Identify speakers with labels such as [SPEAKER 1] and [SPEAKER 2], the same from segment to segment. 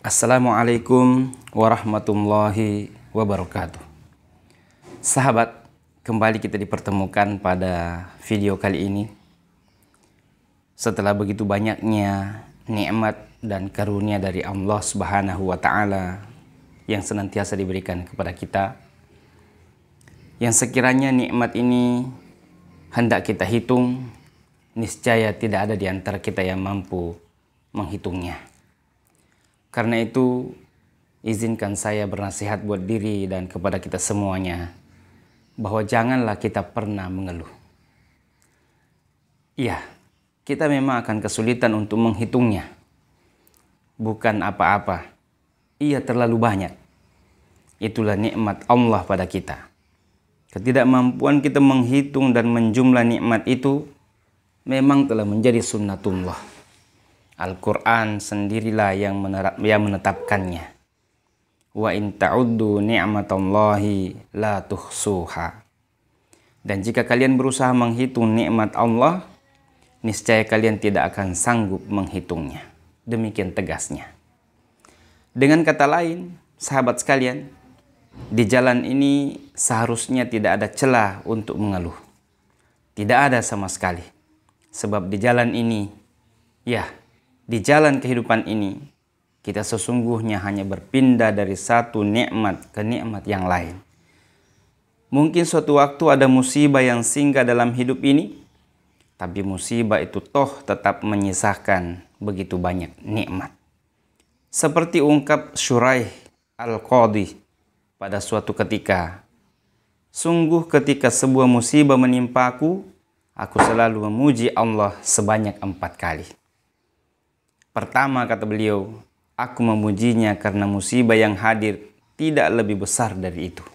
[SPEAKER 1] Assalamualaikum warahmatullahi wabarakatuh. Sahabat, kembali kita dipertemukan pada video kali ini. Setelah begitu banyaknya nikmat dan karunia dari Allah Subhanahu wa Ta'ala yang senantiasa diberikan kepada kita, yang sekiranya nikmat ini hendak kita hitung, niscaya tidak ada di antara kita yang mampu menghitungnya. Karena itu, izinkan saya bernasihat buat diri dan kepada kita semuanya, bahwa janganlah kita pernah mengeluh. Iya, kita memang akan kesulitan untuk menghitungnya. Bukan apa-apa, ia terlalu banyak. Itulah nikmat Allah pada kita. Ketidakmampuan kita menghitung dan menjumlah nikmat itu memang telah menjadi sunnatullah. Al-Quran sendirilah yang menetapkannya. Wa in ta'uddu ni'matallahi la tuhsuha. Dan jika kalian berusaha menghitung nikmat Allah, niscaya kalian tidak akan sanggup menghitungnya. Demikian tegasnya. Dengan kata lain, sahabat sekalian, di jalan ini seharusnya tidak ada celah untuk mengeluh. Tidak ada sama sekali. Sebab di jalan ini, di jalan kehidupan ini, kita sesungguhnya hanya berpindah dari satu nikmat ke nikmat yang lain. Mungkin suatu waktu ada musibah yang singgah dalam hidup ini, tapi musibah itu toh tetap menyisakan begitu banyak nikmat. Seperti ungkap Syuraih Al-Qadhi pada suatu ketika, sungguh ketika sebuah musibah menimpaku, aku selalu memuji Allah sebanyak 4 kali. Pertama, kata beliau, aku memujinya karena musibah yang hadir tidak lebih besar dari itu.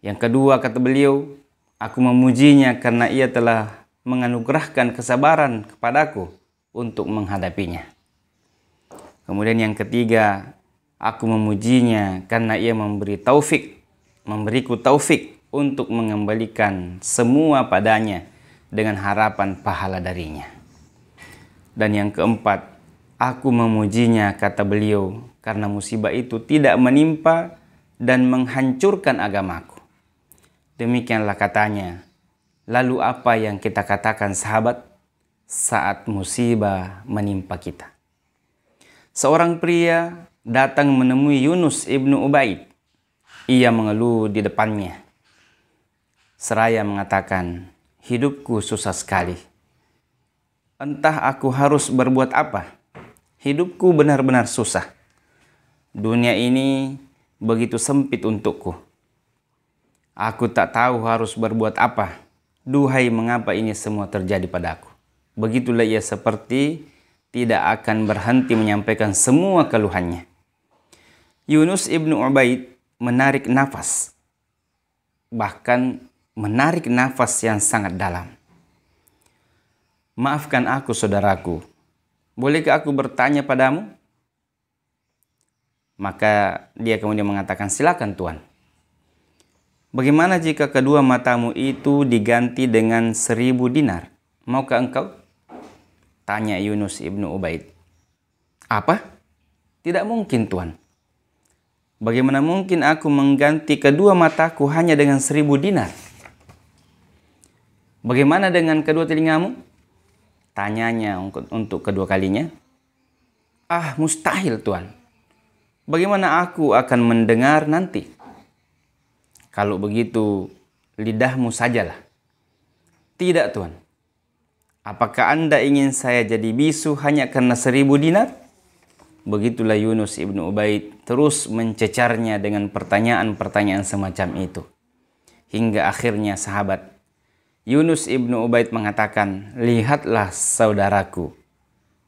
[SPEAKER 1] Yang kedua, kata beliau, aku memujinya karena ia telah menganugerahkan kesabaran kepadaku untuk menghadapinya. Kemudian yang ketiga, aku memujinya karena ia memberiku taufik untuk mengembalikan semua padanya dengan harapan pahala darinya. Dan yang keempat, aku memujinya, kata beliau, karena musibah itu tidak menimpa dan menghancurkan agamaku. Demikianlah katanya. Lalu apa yang kita katakan, sahabat, saat musibah menimpa kita? Seorang pria datang menemui Yunus ibnu Ubaid. Ia mengeluh di depannya, seraya mengatakan, hidupku susah sekali. Entah aku harus berbuat apa. Hidupku benar-benar susah. Dunia ini begitu sempit untukku. Aku tak tahu harus berbuat apa. Duhai, mengapa ini semua terjadi padaku? Begitulah ia seperti tidak akan berhenti menyampaikan semua keluhannya. Yunus ibnu Ubaid menarik nafas. Bahkan menarik nafas yang sangat dalam. Maafkan aku, saudaraku. Bolehkah aku bertanya padamu? Maka dia kemudian mengatakan, silakan Tuan. Bagaimana jika kedua matamu itu diganti dengan 1000 dinar? Maukah engkau? Tanya Yunus ibnu Ubaid. Apa? Tidak mungkin, Tuan. Bagaimana mungkin aku mengganti kedua mataku hanya dengan 1000 dinar? Bagaimana dengan kedua telingamu? Tanyanya untuk kedua kalinya. Mustahil, Tuan. Bagaimana aku akan mendengar nanti? Kalau begitu, lidahmu sajalah. Tidak, Tuan. Apakah Anda ingin saya jadi bisu hanya karena 1000 dinar? Begitulah Yunus ibnu Ubaid terus mencecarnya dengan pertanyaan-pertanyaan semacam itu. Hingga akhirnya, sahabat, Yunus ibnu Ubaid mengatakan, lihatlah saudaraku,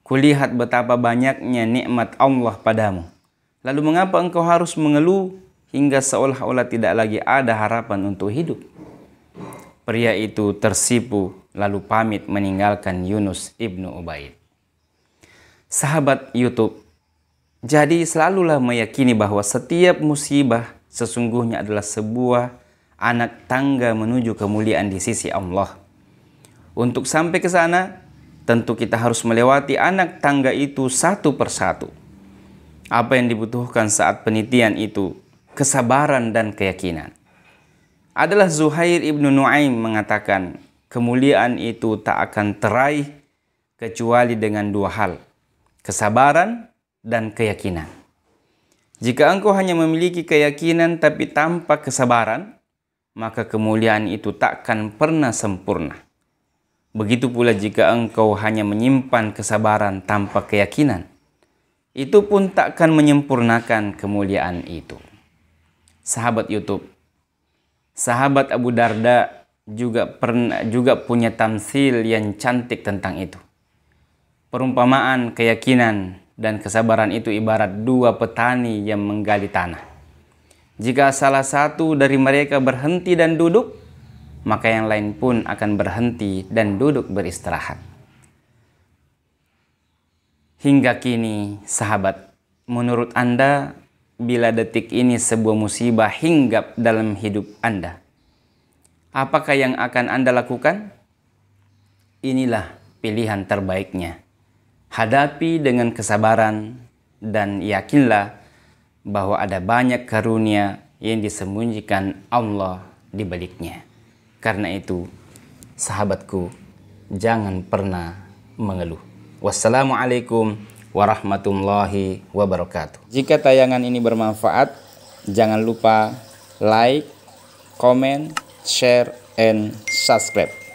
[SPEAKER 1] kulihat betapa banyaknya nikmat Allah padamu. Lalu mengapa engkau harus mengeluh hingga seolah-olah tidak lagi ada harapan untuk hidup? Pria itu tersipu lalu pamit meninggalkan Yunus ibnu Ubaid. Sahabat YouTube, jadi selalulah meyakini bahwa setiap musibah sesungguhnya adalah sebuah anak tangga menuju kemuliaan di sisi Allah. Untuk sampai ke sana, tentu kita harus melewati anak tangga itu satu persatu. Apa yang dibutuhkan saat penelitian itu kesabaran dan keyakinan. Adalah Zuhair ibnu Nuaim mengatakan, kemuliaan itu tak akan teraih kecuali dengan dua hal, kesabaran dan keyakinan. Jika engkau hanya memiliki keyakinan tapi tanpa kesabaran, maka kemuliaan itu takkan pernah sempurna. Begitu pula jika engkau hanya menyimpan kesabaran tanpa keyakinan, itu pun takkan menyempurnakan kemuliaan itu. Sahabat YouTube, sahabat Abu Darda juga punya tamsil yang cantik tentang itu. Perumpamaan keyakinan dan kesabaran itu ibarat dua petani yang menggali tanah. Jika salah satu dari mereka berhenti dan duduk, maka yang lain pun akan berhenti dan duduk beristirahat. Hingga kini, sahabat, menurut Anda, bila detik ini sebuah musibah hinggap dalam hidup Anda, apakah yang akan Anda lakukan? Inilah pilihan terbaiknya. Hadapi dengan kesabaran dan yakinlah bahwa ada banyak karunia yang disembunyikan Allah di baliknya. Karena itu, sahabatku, jangan pernah mengeluh. Wassalamualaikum warahmatullahi wabarakatuh. Jika tayangan ini bermanfaat, jangan lupa like, comment, share, and subscribe.